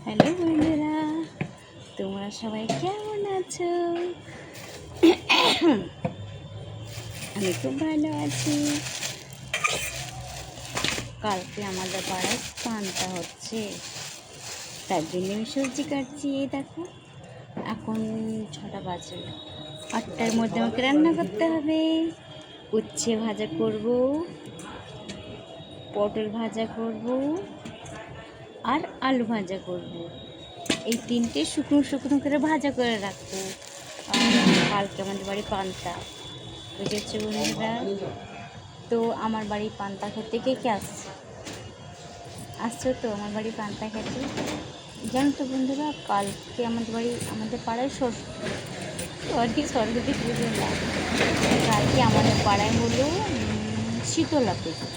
Hello বন্ধুরা, তোমরা সবাই কেমন আছো? আমি খুব ভালো আছি। কালকে আমাদের পাড়ায় পান্তা হচ্ছে, তার জন্য আমি সবজি কাটছি। এই দেখো, এখন 6টা বাজে। 8টার মধ্যে আমাকে রান্না করতে হবে। উচ্ছে ভাজা করব, পটল ভাজা করব, আর আলু ভাজা করব। এই 3টে শুকনো শুকনো করে ভাজা করে রাখবো। কালকে আমাদের বাড়ি পান্তা, বুঝেছো বন্ধুরা? তো আমার বাড়ি পান্তা খেতে কে কে আসছো তো আমার বাড়ি পান্তা খেতে? জানো তো বন্ধুরা, কালকে আমাদের পাড়ায় সরস্বতী পুজো না, কালকে আমাদের পাড়ায় হলো শীতলা পুজো।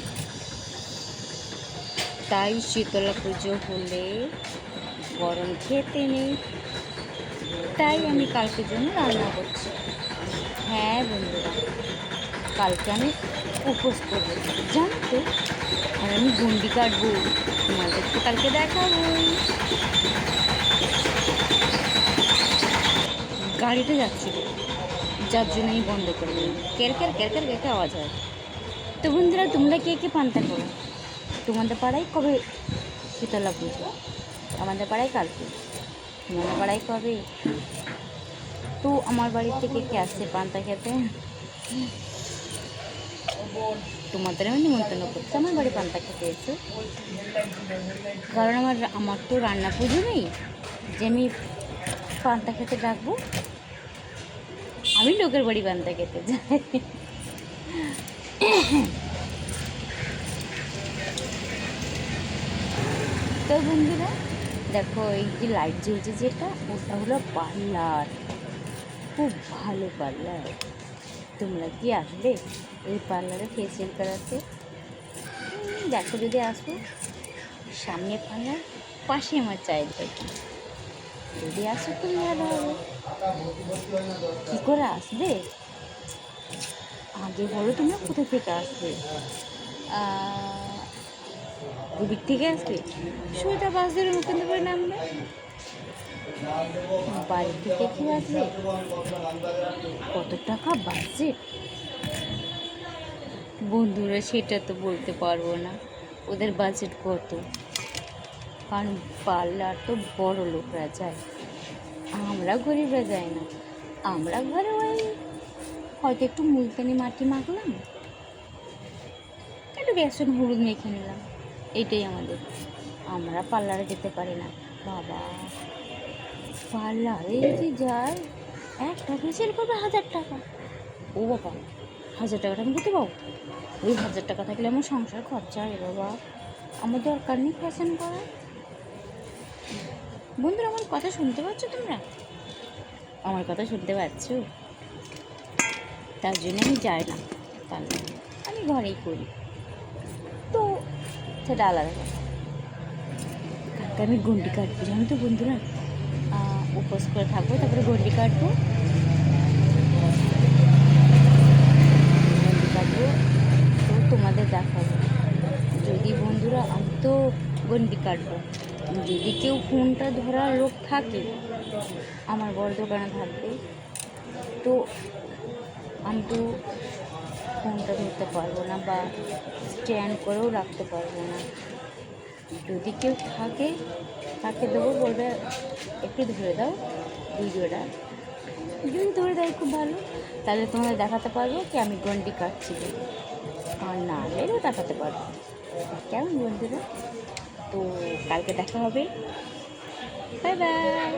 তাই শীতলা পুজো হলে গরম খেতে নেই, তাই আমি কালকের জন্য রান্না করছি। হ্যাঁ বন্ধুরা, কালকে আমি উপোস করবো, জানো তো। আর আমি গন্ডি কাটবো, তোমাদেরকে কালকে দেখাবো। গাড়িটা যাচ্ছিল, যার জন্য আমি বন্ধ করে দিই। কেরকের কেরকের কেরকে আওয়াজ হয়। তো বন্ধুরা, তোমরা কে কে পান্তা করো? তোমাদের পাড়ায় কবে শীতলা পুজো? আমাদের পাড়ায় কালকে। তোমাদের পাড়ায় কবে? তো আমার বাড়ি থেকে কে আসছে পান্তা খেতে? তোমাদের আমি নিমন্ত্রণ করছি আমার বাড়ি পান্তা খেতে এসে। কারণ আমার তো রান্না পুজো নেই যে আমি পান্তা খেতে ডাকবো। আমি লোকের বাড়ি পান্তা খেতে যাই। তো বন্ধুরা দেখো, এই যে লাইট জ্বলছে যেটা, ওটা হলো পার্লার। খুব ভালো পার্লার। তোমরা কি আসবে এই পার্লারে ফেসিয়াল করাতে? দেখো, যদি আসো, সামনে পার্লার, পাশে আমার চায়ের দোকান। যদি আসো খুব ভালো হবে। কী করে আসবে আগে বলো, তোমরা কোথা থেকে আসবে? দুদিক থেকে আসবে। সোজা বাস ধরে মুকুন্দপুরে নামবে। বাড়ি থেকে কি আসবে? কত টাকা বাজেট বন্ধুরা, সেটা তো বলতে পারবো না ওদের বাজেট কত, কারণ পার্লার তো বড় লোকরা যায়, আমরা গরিবরা যাই না। আমরা ঘরে হয়তো একটু মুলতানি মাটি মাখলাম, একটু বেসন হলুদ মেখে নিলাম, এটাই আমাদের। আমরা পার্লারে যেতে পারি না বাবা। পার্লারে যে যায়, একটা ফেসিয়াল করবে 1000 টাকা। ও বাবা, 1000 টাকাটা আমি দিতে পাবো? ওই 1000 টাকা থাকলে আমার সংসার খরচা রে বাবা, আমার দরকার নেই ফ্যাশন করার। বন্ধুরা, আমার কথা শুনতে পাচ্ছ তোমরা? আমার কথা শুনতে পাচ্ছ? তার জন্য আমি যাই না পার্লারে, আমি ঘরেই করি। তো সেটা আলাদা কথা। কালকে আমি গন্ডি কাটবো, জানো তো বন্ধুরা। উপোস করে থাকবো, তারপরে গন্ডি কাটবো। তো তোমাদের দেখাবো। যদি বন্ধুরা, আমি তো গন্ডি কাটবো, যদি কেউ ফোনটা ধরার লোক থাকে, আমার বড় দোকানে থাকবে, তো আমি তো ফোনটা ধরতে পারবো না বা স্ট্যান্ড করেও রাখতে পারবো না। যদি কেউ থাকে, তাকে দেবো, বলবে একটু ধরে দাও ভিডিওটা। যদি ধরে দেয় খুব ভালো, তাহলে তোমাদের দেখাতে পারবো কি আমি গন্ডি কাটছি, আর না হলেও দেখাতে পারবো। কেমন বন্ধুরা? তো কালকে দেখা হবে। Bye bye.